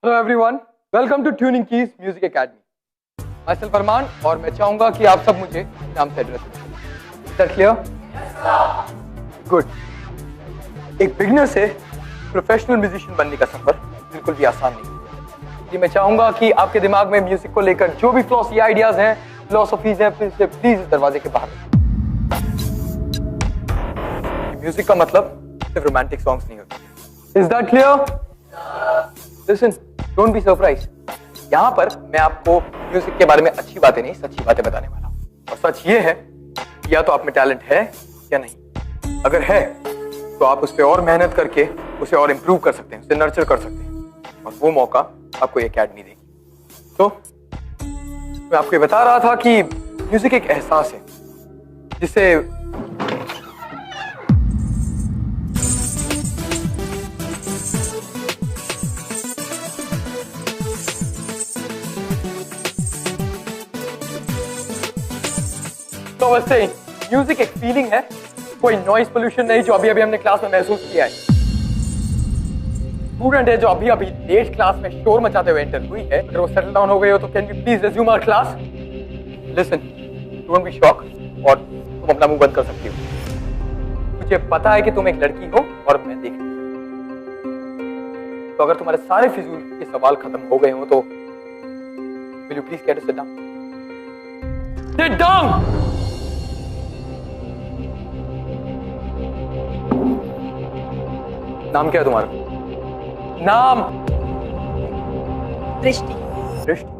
Hello everyone, welcome to tuning keys music academy. मैं self Arman और मैं चाहूंगा कि आप सब मुझे नाम से एड्रेस करें। Is that clear? गुड। एक बिगिनर से प्रोफेशनल म्यूजिशियन बनने का सफर बिल्कुल भी आसान नहीं है। ये मैं चाहूंगा कि आपके दिमाग में म्यूजिक को लेकर जो भी फ्लॉसी आइडियाज हैं, फिलोसफीज हैं, फिर से प्लीज इस दरवाजे के बाहर रखें। म्यूजिक का मतलब सिर्फ रोमांटिक सॉन्ग्स नहीं होते। Is that clear? Listen, don't be surprise. यहाँ पर मैं आपको म्यूजिक के बारे में अच्छी बातें नहीं, सच्ची बातें बताने वाला हूँ। और सच ये है कि या तो आप में टैलेंट है या नहीं। अगर है तो आप उस पर और मेहनत करके उसे और इम्प्रूव कर सकते हैं, उसे नर्चर कर सकते हैं, और वो मौका आपको ये अकेडमी देगी। तो मैं आपको ये बता रहा था कि म्यूजिक एक एहसास है जिसे तो वैसे म्यूजिक एक फीलिंग है, कोई नॉइज पोल्यूशन नहीं जो अभी अभी हमने क्लास में महसूस किया है। स्टूडेंट है जो अभी अभी लेट क्लास में शोर मचाते हुए एंटर हुई है, अगर वो सेटल डाउन हो गई हो तो can we please resume our class? Listen, don't be shock और तुम अपना मुंह बंद कर सकती हो। मुझे पता है कि तुम एक लड़की हो और मैं देख नहीं सकती। तो अगर तुम्हारे सारे फिजूल के सवाल खत्म हो गए हो तो will you please get to sit down? Sit down! नाम क्या है तुम्हारा? नाम? दृष्टि। दृष्टि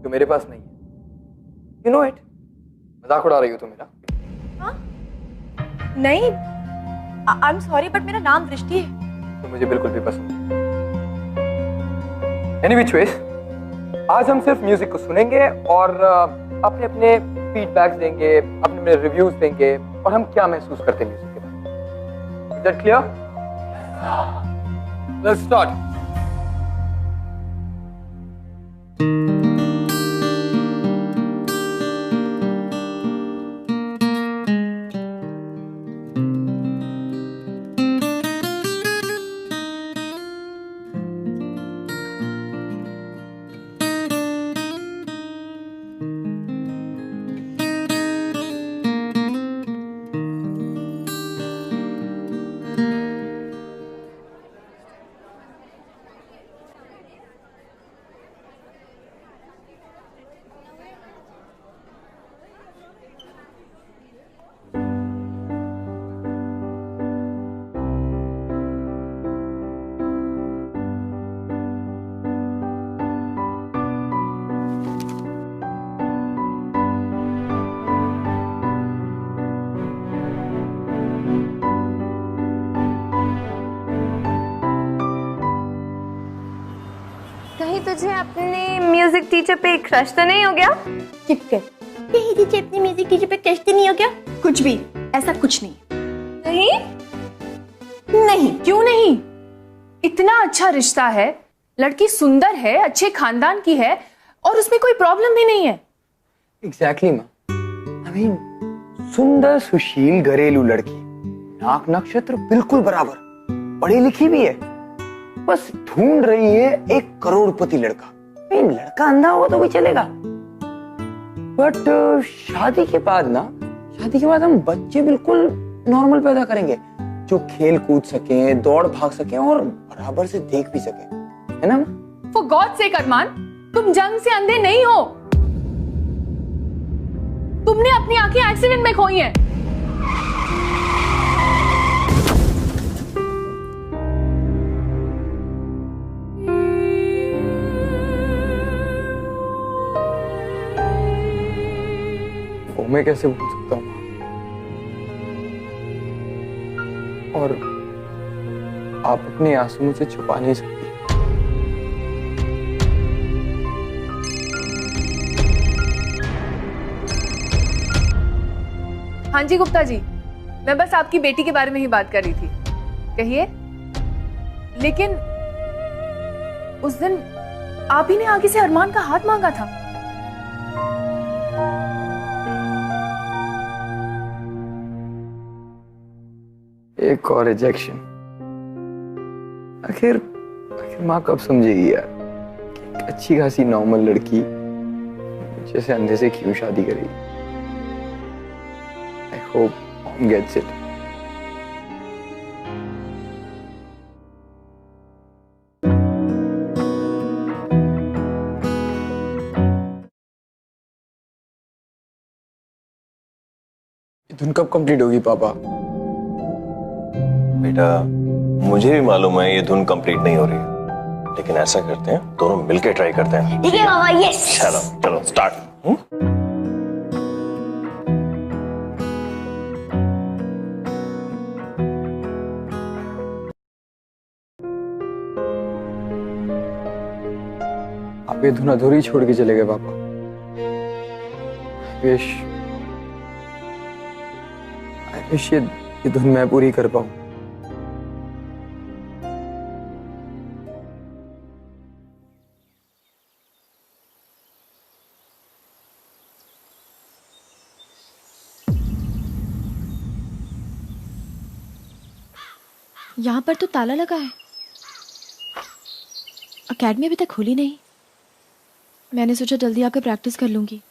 जो मेरे पास नहीं है। You know it. मजाक उड़ा रही हो तुम मेरा? हाँ? नहीं, आई एम सॉरी बट मेरा नाम दृष्टि है। तो मुझे बिल्कुल भी पसंद नहीं। एनी व्हिच वेज, आज हम सिर्फ म्यूजिक को सुनेंगे और अपने अपने फीडबैक्स देंगे, अपने अपने रिव्यूज देंगे और हम क्या महसूस करते हैं म्यूजिक के बारे में। Is that clear? Let's start. कहीं तुझे अपने म्यूजिक टीचर पे क्रश तो नहीं हो गया? किसके? कहीं तुझे अपनी म्यूजिक टीचर पे क्रश तो नहीं हो गया? कुछ भी, ऐसा कुछ नहीं। नहीं? नहीं। क्यों नहीं? इतना अच्छा रिश्ता है, लड़की सुंदर है, अच्छे खानदान की है और उसमें कोई प्रॉब्लम भी नहीं है। एग्जैक्टली माँ। आई मीन, सुंदर सुशील घरेलू लड़की, नाक नक्षत्र बिल्कुल बराबर, पढ़ी लिखी भी है, बस ढूंढ रही है एक करोड़पति लड़का। लड़का अंधा होगा तो भी चलेगा, बट शादी के बाद हम बच्चे बिल्कुल नॉर्मल पैदा करेंगे जो खेल कूद सके, दौड़ भाग सके और बराबर से देख भी सके, है ना? For God's sake अरमान, तुम जंग से अंधे नहीं हो। तुमने अपनी आंखें एक्सीडेंट में खोई हैं। वो मैं कैसे भूल सकता हूँ? और आप अपने आंसू मुझसे छुपा नहीं सकती। हाँ जी गुप्ता जी, मैं बस आपकी बेटी के बारे में ही बात कर रही थी। कहिए। लेकिन उस दिन आप ही ने आगे से अरमान का हाथ मांगा था। एक और रिजेक्शन। आखिर आखिर माँ कब समझेगी यार, एक अच्छी खासी नॉर्मल लड़की जैसे अंधे से क्यों शादी करेगी। I hope mom gets it. धुन कब कंप्लीट होगी पापा? बेटा मुझे भी मालूम है ये धुन कंप्लीट नहीं हो रही है, लेकिन ऐसा करते हैं दोनों मिलके ट्राई करते हैं। ठीक है बाबा, यस। चलो चलो स्टार्ट। आप ये धुन अधूरी छोड़ के चले गए पापा। आई विश ये धुन मैं पूरी कर पाऊं। यहाँ पर तो ताला लगा है। अकेडमी अभी तक खुली नहीं। मैंने सोचा जल्दी आकर प्रैक्टिस कर लूंगी।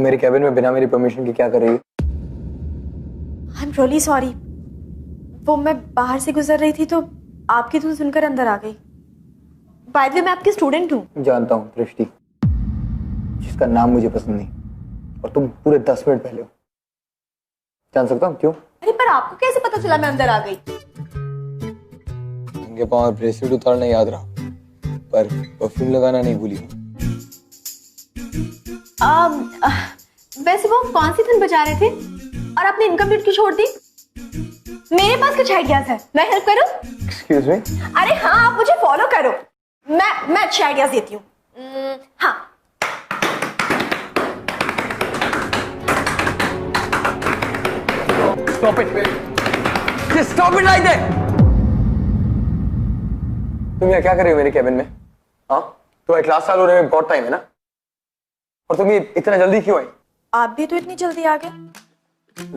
मेरे कैबिन में बिना मेरी परमिशन के क्या कर रही है? I am really sorry. वो मैं बाहर से गुजर रही थी तो आपकी धुन सुनकर अंदर आ गई। बाय द वे मैं आपकी स्टूडेंट हूँ। जानता हूँ दृष्टि, जिसका नाम मुझे पसंद नहीं, और तुम पूरे 10 मिनट पहले हो। जान सकता हूँ क्यों? अरे पर आपको कैसे पता चला मैं अंदर आ गई? उनके पाँव ब्रेसलेट उतारना याद रहा, पर परफ्यूम लगाना नहीं भूली। वैसे वो कौन सी धुन बजा रहे थे और आपने इनकम्प्लीट क्यों छोड़ दी? मेरे पास कुछ आइडियाज है, मैं हेल्प करूं? Excuse me? अरे हाँ, आप मुझे फॉलो करो। मैं अच्छे आइडियाज देती हूँ। हाँ, Stop it! Just stop it right there! तुम यहाँ क्या कर रही हो मेरे कैबिन में? हाँ? तुम्हारी क्लास चालू होने में बहुत टाइम है ना? और तुम ये इतना जल्दी क्यों आई? आप भी तो इतनी जल्दी आ गए।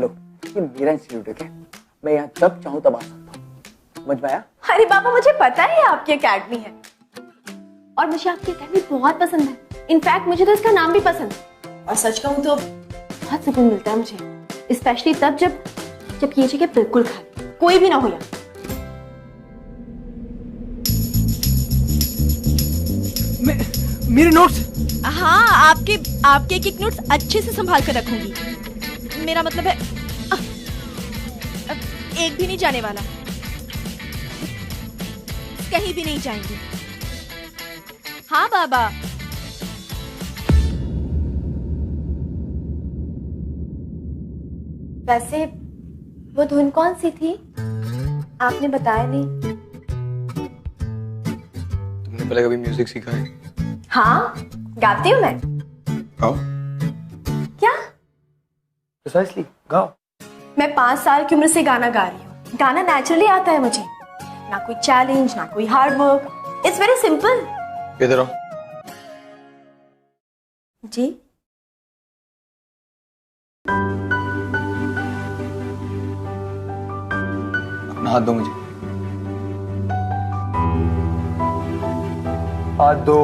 लो, ये मेरा इंस्टीट्यूट है क्या? मैं यहाँ जब चाहूँ तब आ सकता हूँ। समझ में आया? अरे बाबा, मुझे पता है आपकी एकेडमी है और मुझे आपकी एकेडमी बहुत पसंद है। इनफैक्ट मुझे तो इसका नाम भी पसंद है, और सच कहूँ तो बहुत सुकून मिलता है मुझे, स्पेशली तब जब ये जगह बिल्कुल खाली, कोई भी ना हो यहाँ। मेरे नोट्स? हाँ, आपके एक नोट्स अच्छे से संभाल कर रखूंगी। मेरा मतलब है एक भी नहीं जाने वाला, कहीं भी नहीं जाएंगे। हाँ बाबा। वैसे वो धुन कौन सी थी? आपने बताया नहीं। तुमने पहले कभी म्यूजिक सीखा है? हाँ, गाती हूँ मैं। गाओ। क्या? प्रिसाइसली, गाओ। मैं 5 साल की उम्र से गाना गा रही हूँ। गाना नेचुरली आता है मुझे, ना कोई चैलेंज, ना कोई hard work. It's very simple. इधर आओ। जी? अपना हाथ दो मुझे। हाथ दो।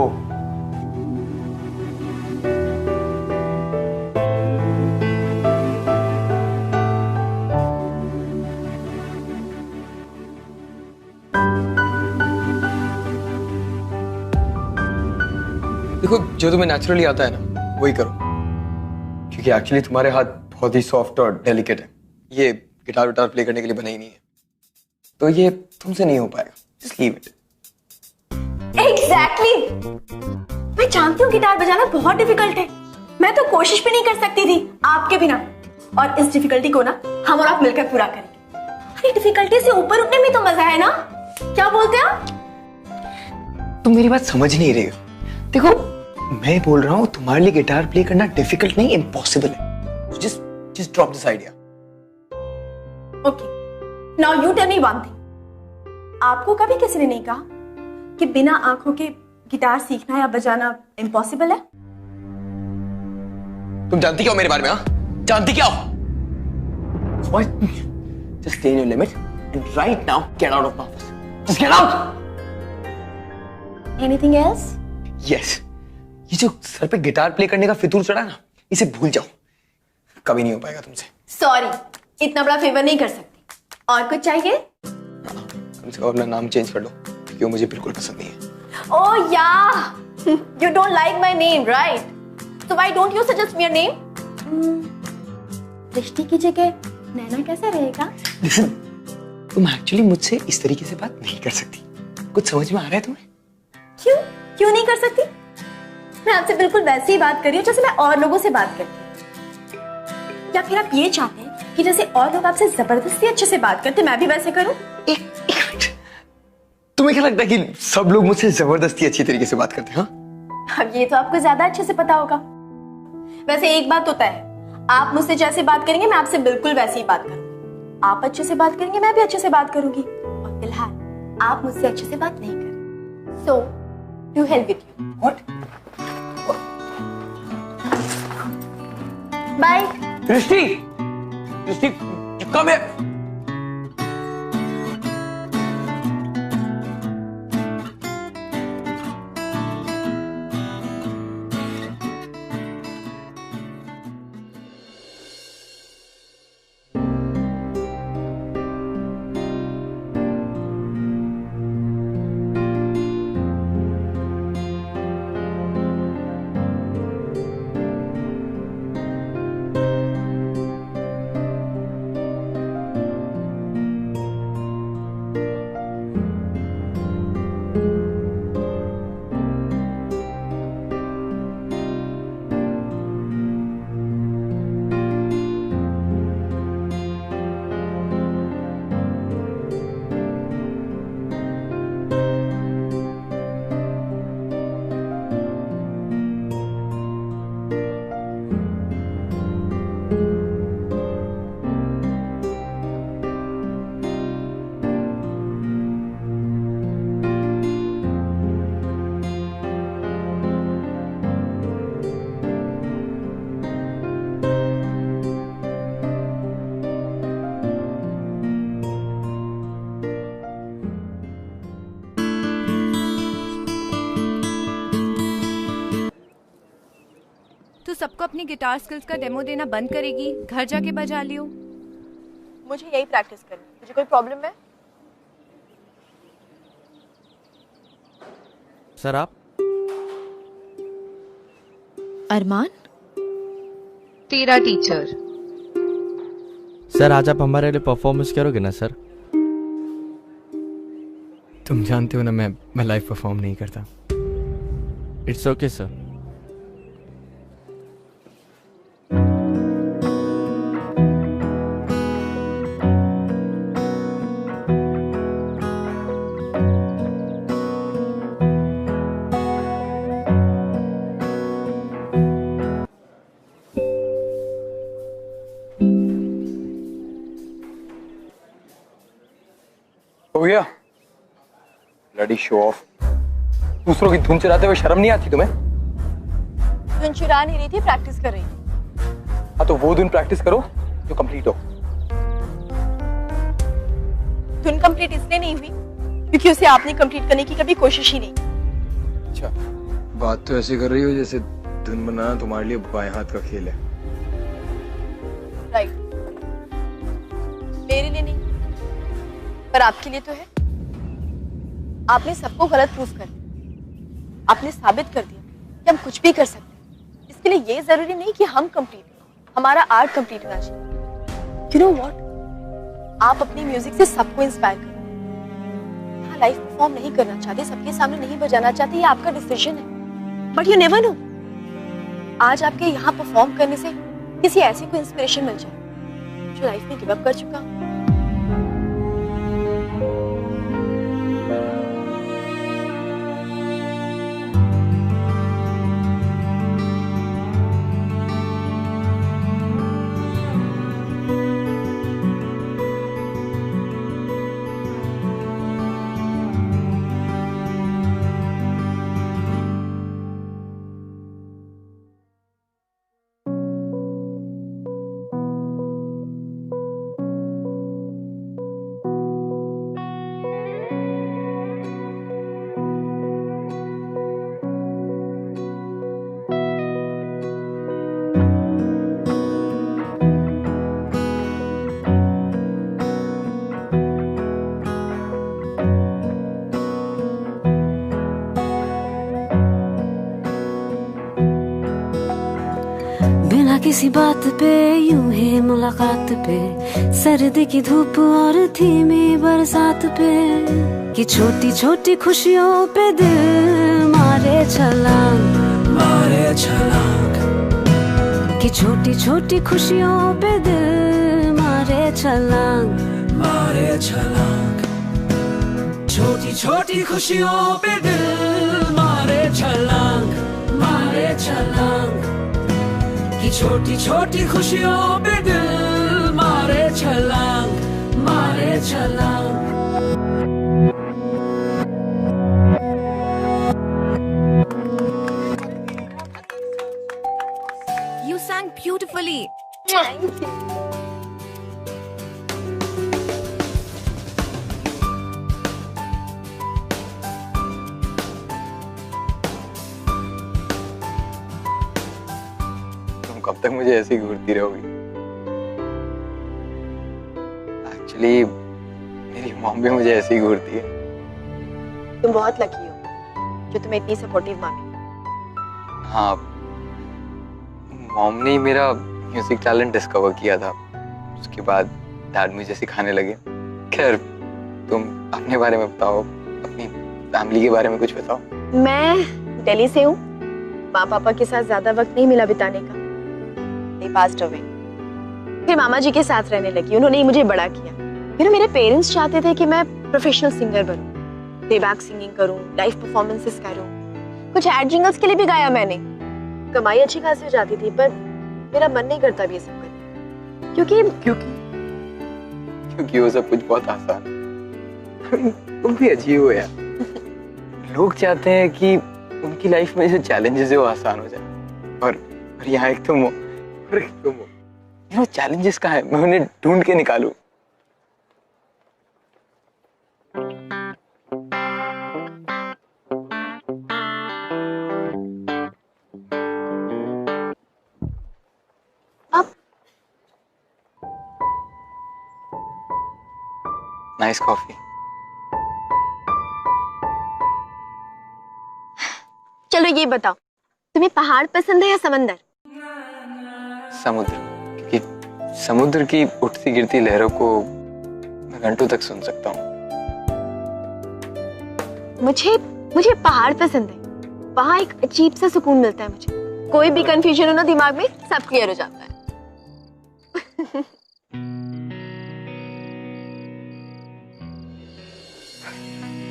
देखो जो तुम्हें नेचुरली आता है ना वही करो, क्योंकि एक्चुअली तुम्हारे हाथ बहुत ही सॉफ्ट और डेलिकेट है, ये गिटार विटार प्ले करने के लिए बना ही नहीं है, तो ये तुमसे नहीं हो पाएगा, जस्ट लीव इट। एग्जैक्टली मैं जानती हूँ गिटार बजाना बहुत डिफिकल्ट है, मैं तो कोशिश भी नहीं कर सकती थी आपके बिना, और इस डिफिकल्टी को ना हम और आप मिलकर पूरा करेंगे। अरे डिफिकल्टी से ऊपर उठने में तो मजा है ना, क्या बोलते हैं आप? तुम मेरी बात समझ नहीं रही हो। देखो मैं बोल रहा हूँ तुम्हारे लिए गिटार प्ले करना डिफिकल्ट नहीं, इम्पॉसिबल है। Just drop this idea. Okay, now you tell me one thing, आपको कभी किसी ने नहीं कहा कि बिना आंखों के गिटार सीखना या बजाना इम्पॉसिबल है? तुम जानती क्या हो मेरे बारे में? हाँ, जानती क्या हो? Just stay in your limit and right now get out of my office. Just get out. Anything else? Yes. ये जो सर पे गिटार प्ले करने का फितूर चढ़ा ना, इसे भूल जाओ, कभी नहीं हो पाएगा तुमसे। सॉरी, इतना बड़ा फेवर नहीं कर सकती। और कुछ चाहिए? कम से कम अपना नाम चेंज कर लो, क्योंकि वो मुझे बिल्कुल पसंद नहीं है। Oh yeah, you don't like my name, right? So why don't you suggest me a name? दृष्टि की जगह नैना कैसा रहेगा? Listen, तुम एक्चुअली मुझसे इस तरीके से बात नहीं कर सकती। कुछ समझ में आ रहा है तुम्हें? क्यों नहीं कर सकती? मैं आपसे बिल्कुल वैसे ही बात कर रही हूँ जैसे मैं और लोगों से बात करती हूँ। या फिर आप ये चाहते हैं कि जैसे और लोग आपसे जबरदस्ती अच्छे से बात करते मैं भी वैसे करूँ? एक मिनट, तुम्हें क्या लगता है कि सब लोग मुझसे जबरदस्ती अच्छी तरीके से बात करते हैं? हाँ, अब ये तो आपको ज्यादा अच्छे से पता होगा। वैसे एक बात होता है, आप मुझसे जैसे बात करेंगे मैं आपसे बिल्कुल वैसे ही बात करूंगी, आप अच्छे से बात करेंगे मैं भी अच्छे से बात करूंगी, और फिलहाल आप मुझसे अच्छे से बात नहीं करें। So, to hell with you. What? Bye. दृष्टि, come here. तू सबको अपनी गिटार स्किल्स का डेमो देना बंद करेगी? घर जाके बजा लियो। मुझे यही प्रैक्टिस करनी, मुझे कोई प्रॉब्लम है? सर आप? अरमान, तेरा टीचर। सर आज आप हमारे लिए परफॉर्मेंस करोगे ना सर? तुम जानते हो ना मैं लाइव परफॉर्म नहीं करता। It's okay sir. हो गया ब्लडी शो ऑफ। दूसरों की धुन चलाते हुए शर्म नहीं आती तुम्हें? धुन चुरा नहीं रही थी, प्रैक्टिस कर रही थी। हाँ तो वो धुन प्रैक्टिस करो जो कंप्लीट हो। धुन कंप्लीट इसलिए नहीं हुई क्योंकि उसे आपने कंप्लीट करने की कभी कोशिश ही नहीं। अच्छा, बात तो ऐसे कर रही हो जैसे धुन बनाना तुम्हारे लिए बाएं हाथ का खेल है। राइट, मेरे लिए नहीं पर आपके लिए तो है। आपने सबको गलत प्रूफ कर दिया, आपने साबित कर दिया कि हम कुछ भी कर सकते हैं। इसके लिए ये जरूरी नहीं कि हम कंप्लीट हो, हमारा आर्ट कंप्लीट होना चाहिए। यू नो व्हाट, आप अपनी म्यूजिक से सबको इंस्पायर करो। हाँ, लाइव परफॉर्म नहीं करना चाहते, सबके सामने नहीं बजाना चाहते, ये आपका डिसीजन है। बट यू नेवर नो, आज आपके यहाँ परफॉर्म करने से किसी ऐसे को इंस्पिरेशन मिल जाए जो लाइफ में गिव अप कर चुका। बिना किसी बात पे यूं ही मुलाकात पे, सर्दी की धूप और धीमी बरसात पे, कि छोटी छोटी खुशियों पे दिल मारे छलांग, मारे छलांग, कि छोटी छोटी खुशियों पे दिल मारे छलांग, मारे छलांग, छोटी छोटी खुशियों पे दिल मारे छलांग, मारे छलांग, कि छोटी छोटी खुशियों पे दिल मारे छलांग, मारे छलांग। You sang beautifully. Thank you. कब तक मुझे ऐसे ही घूरती रहोगी? एक्चुअली मेरी मॉम भी मुझे ऐसे ही घूरती है। तुम बहुत लकी हो जो तुम्हें इतनी सपोर्टिव माँ मिली। हाँ, मॉम ने ही मेरा म्यूजिक टैलेंट डिस्कवर किया था। उसके बाद डैड मुझे सिखाने लगे। खैर, तुम अपने बारे में बताओ, अपनी फैमिली के बारे में कुछ बताओ। मैं दिल्ली से हूँ। माँ पापा के साथ ज्यादा वक्त नहीं मिला बिताने का, they passed away। फिर मामा जी के साथ रहने लगी, उन्होंने ही मुझे बड़ा किया। फिर मेरे पेरेंट्स चाहते थे कि मैं प्रोफेशनल सिंगर बनूं, प्लेबैक सिंगिंग करूं, लाइव परफॉर्मेंसेस करूं। कुछ एड जिंगल्स के लिए भी गाया मैंने। कमाई अच्छी खासी हो जाती थी, पर मेरा मन नहीं करता भी ये सब करने, क्योंकि वो सब कुछ बहुत आसान है। तुम भी अजीब हो यार। लोग चाहते हैं कि उनकी लाइफ में जो चैलेंजेस है वो आसान हो जाए, और यहाँ एक तुम हो, और एक तुम हो। ये चैलेंजेस कहाँ है? मैं उन्हें ढूंढ के निकालूं। अब नाइस कॉफी। चलो ये बताओ, तुम्हें पहाड़ पसंद है या समंदर? समुद्र, क्योंकि समुद्र की उठती गिरती लहरों को मैं घंटों तक सुन सकता हूँ। मुझे पहाड़ पसंद है। वहां एक अजीब सा सुकून मिलता है मुझे। कोई भी कंफ्यूजन हो ना दिमाग में, सब क्लियर हो जाता है।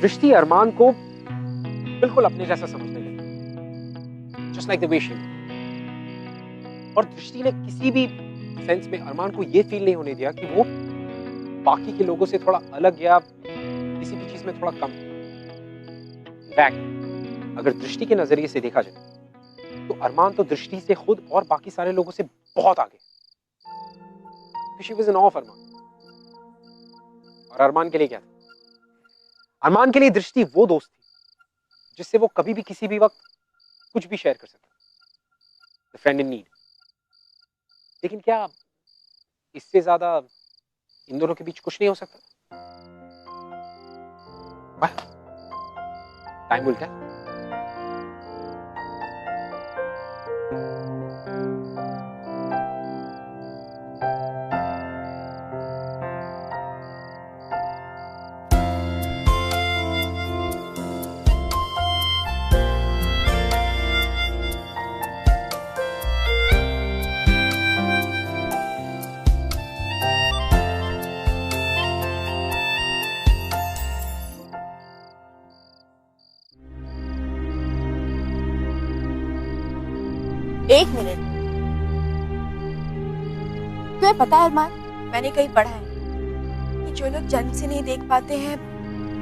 दृष्टि अरमान को बिल्कुल अपने जैसा समझने लगी, just like the way she. और दृष्टि ने किसी भी सेंस में अरमान को यह फील नहीं होने दिया कि वो बाकी के लोगों से थोड़ा अलग या किसी भी चीज में थोड़ा कम। इनफैक्ट अगर दृष्टि के नजरिए से देखा जाए तो अरमान तो दृष्टि से खुद और बाकी सारे लोगों से बहुत आगे। शी वाज इन ऑफ अरमान। और अरमान के लिए क्या था? अरमान के लिए दृष्टि वो दोस्त थी जिससे वो कभी भी किसी भी वक्त कुछ भी शेयर कर सकता। The friend in need. लेकिन क्या इससे ज्यादा इन दोनों के बीच कुछ नहीं हो सकता? Time will tell. एक मिनट, तुम्हें पता है अरमान, मैंने कहीं पढ़ा है कि जो लोग जन्म से नहीं देख पाते हैं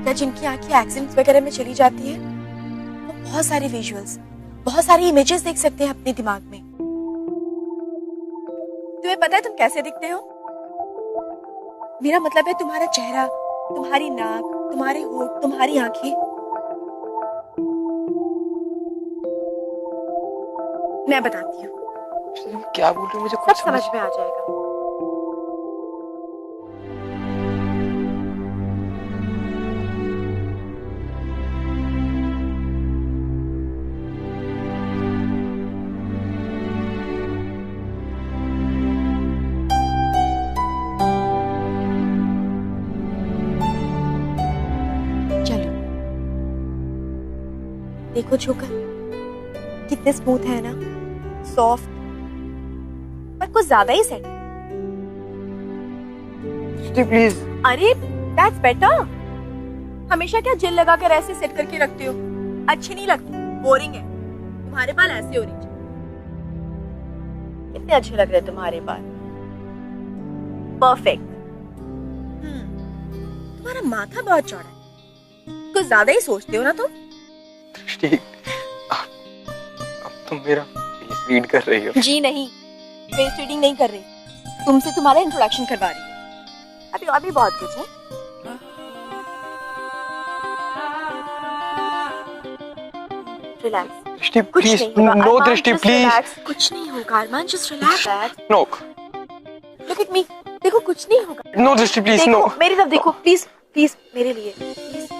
या जिनकी आंखें एक्सीडेंट्स वगैरह में चली जाती है, वो बहुत सारे विजुअल्स, बहुत सारी इमेजेस देख सकते हैं अपने दिमाग में। तुम्हें पता है तुम कैसे दिखते हो? मेरा मतलब है तुम्हारा चेहरा, तुम्हारी नाक, तुम्हारे होंठ, तुम्हारी आंखें। मैं बताती हूँ, क्या बोल रही हो? मुझे सब कुछ समझ में आ जाएगा। चलो देखो जोकर, कितने स्मूथ है ना, सॉफ्ट, पर कुछ ज्यादा ही सेट। प्लीज। अरे दैट्स बेटर। हमेशा क्या जेल लगाकर ऐसे सेट करके रखते हो? अच्छी नहीं लगती, बोरिंग है। तुम्हारे बाल ऐसे होने चाहिए। कितने अच्छे लग रहे हैं तुम्हारे बाल, परफेक्ट। तुम्हारा माथा बहुत चौड़ा है, कुछ ज्यादा ही सोचते हो ना तुम। दृष्टि, अब तुम मेरा फेस रीड कर रही हो। जी नहीं, फेस रीडिंग नहीं कर रही, तुमसे तुम्हारा इंट्रोडक्शन करवा रही है। अभी और भी बहुत कुछ है। रिलैक्स। दृष्टि कुछ प्लीज, नहीं होगा नो अरमान, दृष्टि just प्लीज। relax। कुछ नहीं होगा Arman, just relax. No look at me, देखो कुछ नहीं होगा। नो दृष्टि प्लीज, देखो नो। मेरी तरफ देखो प्लीज, प्लीज मेरे लिए प्लीज देखो।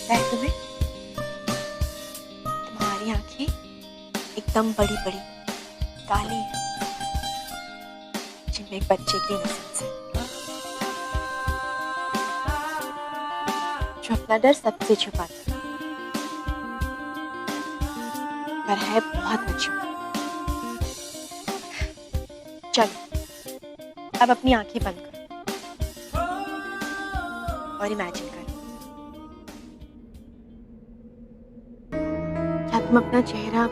वैसे में तुम्हारी आंखें एकदम बड़ी बड़ी काली है, जिनमें एक बच्चे की नस्ल से जो अपना डर सबसे छुपाता है, पर है बहुत मशहूर। चलो अब अपनी आंखें बंद करो और इमेजिन करो, क्या तुम अपना चेहरा,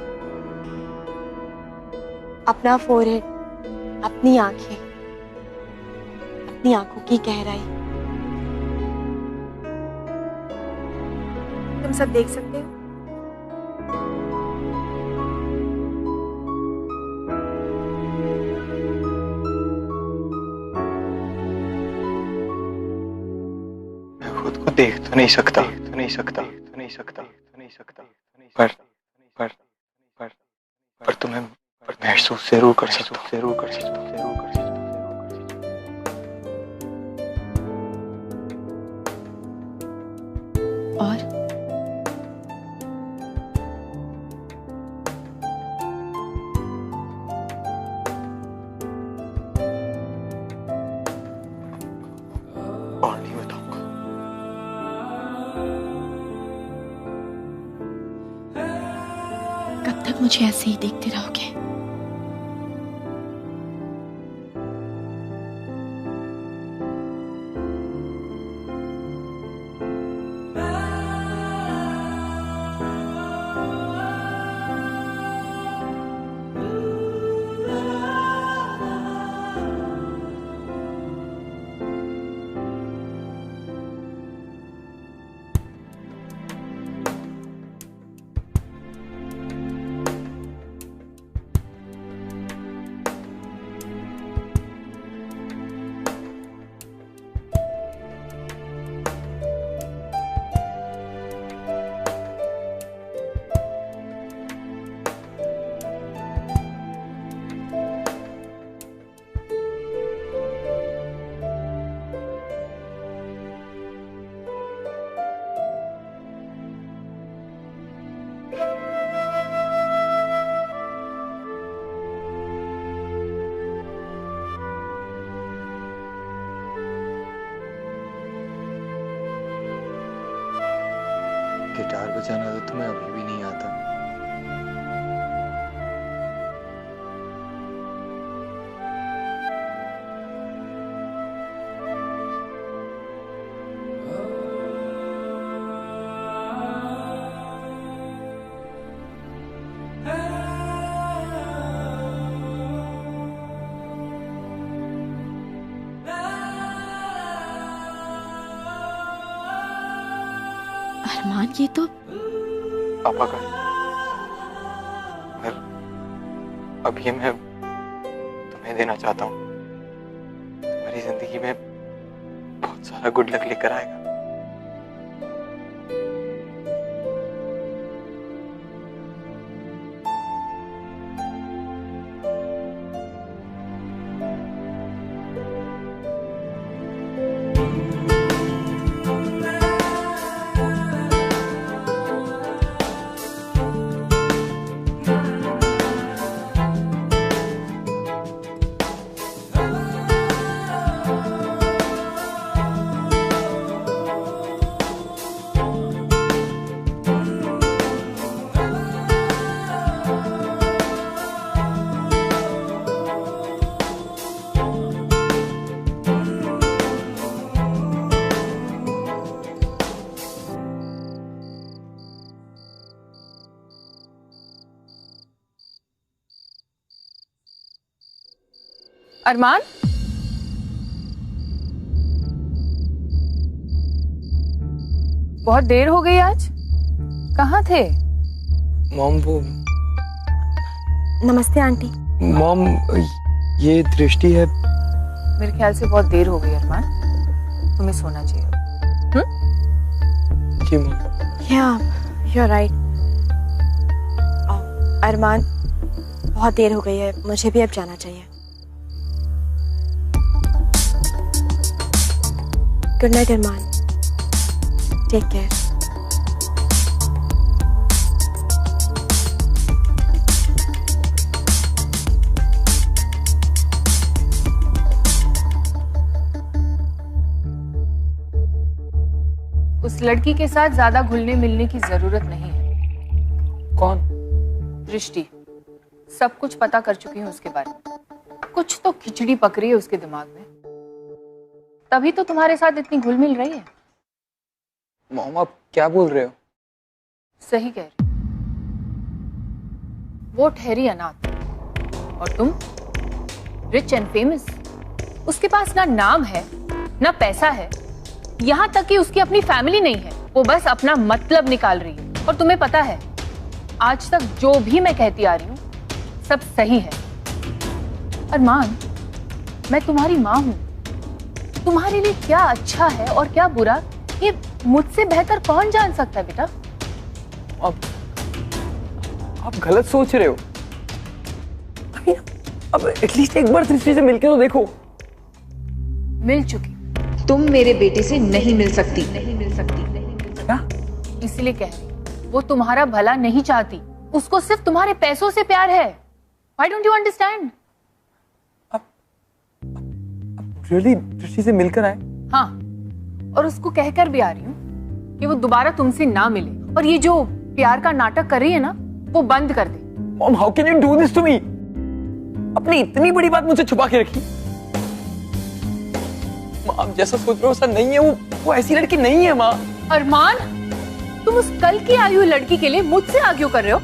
अपना फोरहेड, अपनी आंखें, अपनी आंखों की गहराई तुम सब देख सकते हो? मैं खुद को देख तो नहीं सकता, तो नहीं सकता, तो नहीं सकता, तो नहीं सकता, पर तुम्हें महसूस जरूर कर सकता हूँ, जरूर कर सकता हूँ, जरूर कर सकता हूँ। और नहीं बताऊंगा। कब तक मुझे ऐसे ही देखते रहोगे? बचाना तो तुम्हें अभी भी नहीं आता। अरमान, ये तो पापा का मैं अब ये मैं तुम्हें देना चाहता हूँ। तुम्हारी जिंदगी में बहुत सारा गुड लक लेकर आएगा। अरमान, बहुत देर हो गई आज। कहाँ थे? मॉम वो नमस्ते आंटी। मॉम ये दृष्टि है। मेरे ख्याल से बहुत देर हो गई अरमान, तुम्हें सोना चाहिए। जी मॉम। या यू आर राइट। अरमान, बहुत देर हो गई है, मुझे भी अब जाना चाहिए। गुड नाइट अरमान, टेक केयर। उस लड़की के साथ ज्यादा घुलने मिलने की जरूरत नहीं है। कौन? दृष्टि। सब कुछ पता कर चुकी हूँ उसके बारे में। कुछ तो खिचड़ी पक रही है उसके दिमाग में, तभी तो तुम्हारे साथ इतनी घुल मिल रही है। मॉम आप क्या बोल रहे हो? सही कह रही। वो ठहरी अनाथ और तुम रिच एंड फेमस। उसके पास ना नाम है ना पैसा है, यहां तक कि उसकी अपनी फैमिली नहीं है। वो बस अपना मतलब निकाल रही है। और तुम्हें पता है, आज तक जो भी मैं कहती आ रही हूं सब सही है। अरमान, मैं तुम्हारी मां हूं। तुम्हारे लिए क्या अच्छा है और क्या बुरा, ये मुझसे बेहतर कौन जान सकता है बेटा। आप गलत सोच रहे हो। अब एटलीस्ट एक बार दृष्टि से मिलके तो देखो। मिल चुकी। तुम मेरे बेटे से नहीं मिल सकती। क्या? इसलिए कह रही, वो तुम्हारा भला नहीं चाहती, उसको सिर्फ तुम्हारे पैसों से प्यार है। Why don't you understand? Really दृष्टि से मिलकर आए? हाँ, और उसको कहकर भी आ रही हूँ कि वो दोबारा तुमसे ना मिले और ये जो प्यार का नाटक कर रही है ना, वो बंद कर दे। Mom, how can you do this to me? अपनी इतनी बड़ी बात मुझसे छुपा के रखी। माँ, आप जैसा सोच रहे हो ऐसा नहीं है। वो ऐसी लड़की नहीं है माँ। अरमान, तुम उस कल की आई हुई लड़की के लिए मुझसे आर्ग्यू कर रहे हो?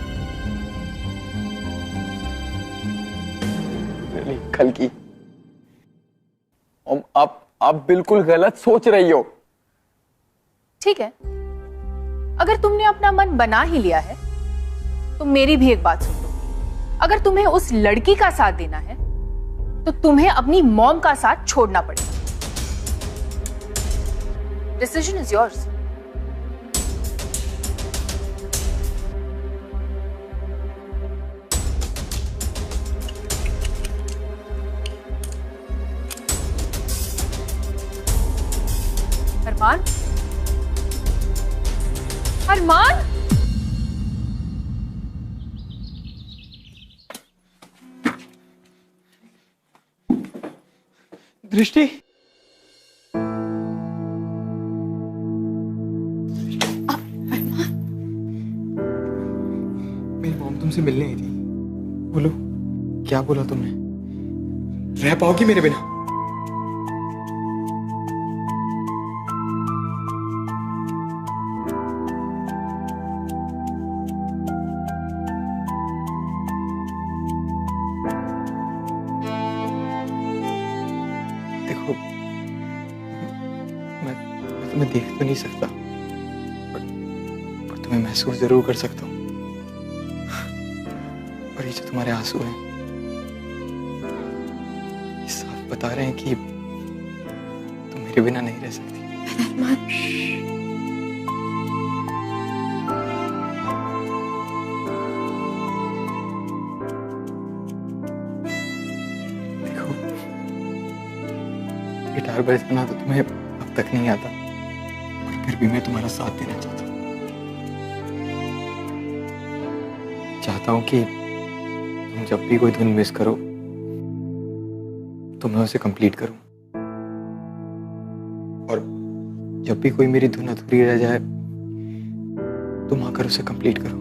कल की? आप बिल्कुल गलत सोच रही हो। ठीक है, अगर तुमने अपना मन बना ही लिया है तो मेरी भी एक बात सुन लो। अगर तुम्हें उस लड़की का साथ देना है तो तुम्हें अपनी मॉम का साथ छोड़ना पड़ेगा। Decision is yours. Arman, Arman, Drishti, तुमसे मिलने आई थी। बोलो, क्या बोला तुमने? रह पाओगी मेरे बिना? देखो, मैं तुम्हें देख तो नहीं सकता, पर तुम्हें महसूस जरूर कर सकता हूँ। और ये जो तुम्हारे आंसू हैं, ये साफ बता रहे हैं कि तुम मेरे बिना नहीं रह सकती। देखो, गिटार बजाना तो तुम्हें अब तक नहीं आता, पर फिर भी मैं तुम्हारा साथ देना चाहता हूँ। चाहता हूँ कि तुम जब भी कोई धुन मिस करो तो मैं उसे कंप्लीट करूं, और जब भी कोई मेरी धुन अधूरी रह जाए तुम आकर उसे कंप्लीट करो।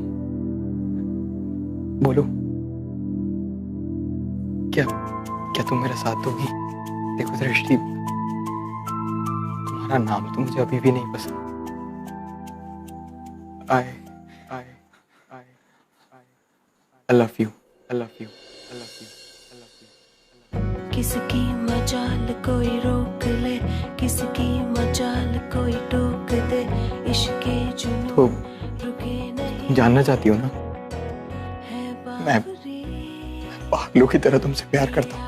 बोलो, क्या क्या तुम मेरा साथ दोगी? देखो दृष्टि, तुम्हारा नाम तो मुझे अभी भी नहीं पसंद। I love you. I love you. I love you. I love you. किसकी मजाल कोई रोक ले, किसकी मजाल कोई टोक दे, इश्क के जुनून तो रुके नहीं जानना चाहती हो ना, है मैं पागलों की तरह तुमसे प्यार करता हूँ,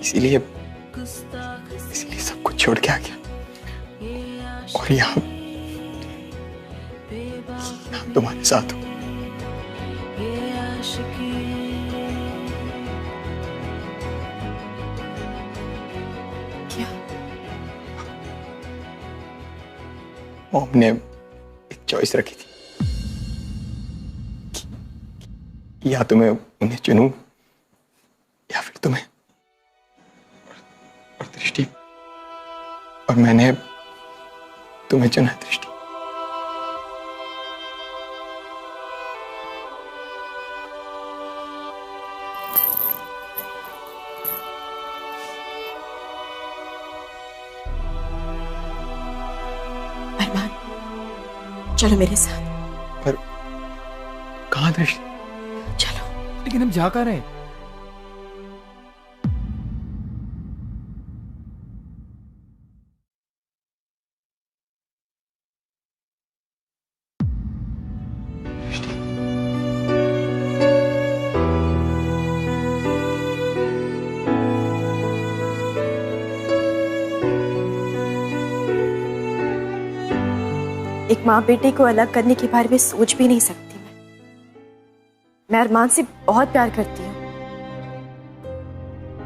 इसीलिए सब कुछ छोड़ के आ गया और यहाँ तुम्हारे साथ हूँ। मॉम ने एक चॉइस रखी थी कि या तो मैं उन्हें चुनूं या फिर तुम्हें, और दृष्टि, और मैंने तुम्हें चुना है दृष्टि। चलो मेरे साथ। पर कहाँ दृष्टि? चलो। लेकिन हम जा कहाँ रहे हैं? एक माँ बेटे को अलग करने के बारे में सोच भी नहीं सकती। मैं अरमान से बहुत प्यार करती हूँ,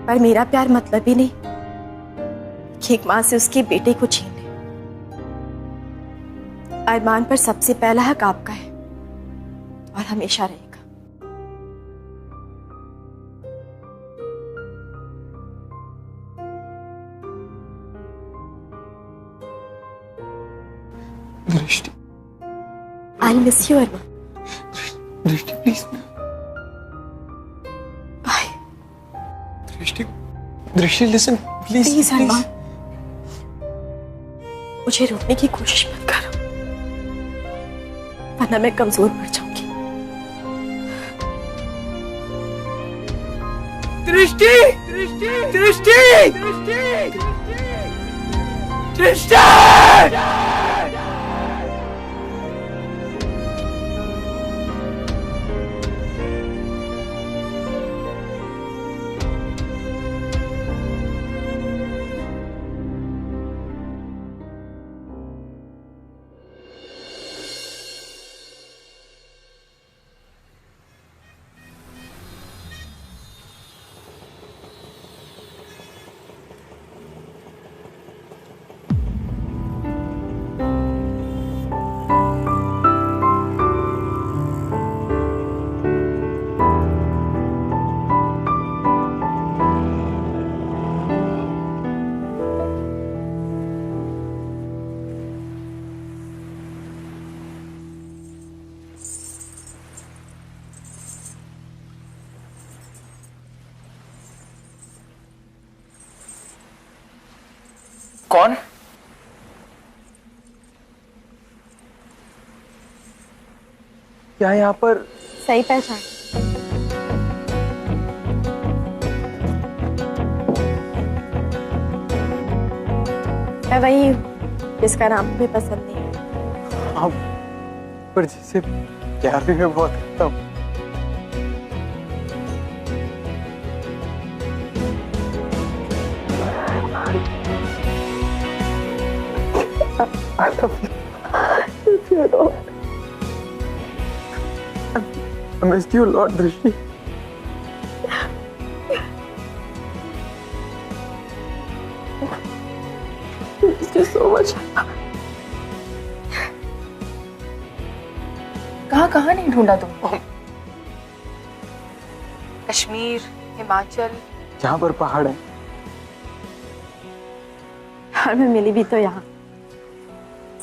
पर मेरा प्यार मतलब ही नहीं कि एक माँ से उसके बेटे को छीन ले। अरमान पर सबसे पहला हक आपका है और हमेशा रहेगा। दृष्टि, I'll miss you, Arman. दृष्टि प्लीज। Bye. दृष्टि लिसन प्लीज। प्लीज अरमान, मुझे रोकने की कोशिश मत करो, वरना मैं कमजोर पड़ जाऊंगी। दृष्टि, दृष्टि, दृष्टि, दृष्टि, दृष्टि। कौन? क्या यहाँ पर? सही पहचान। मैं वही हूँ जिसका नाम भी पसंद नहीं है। हाँ, पर जिसे प्यार भी मैं बहुत करता हूँ। I love you. You know. I missed you a lot, Drishti. I missed you so much. कहाँ नहीं ढूंढा तुम? कश्मीर, हिमाचल, जहाँ पर पहाड़ है। और मैं मिली भी तो यहाँ,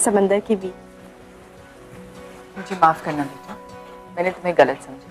समंदर की बीच। मुझे माफ करना बेटा, मैंने तुम्हें गलत समझा।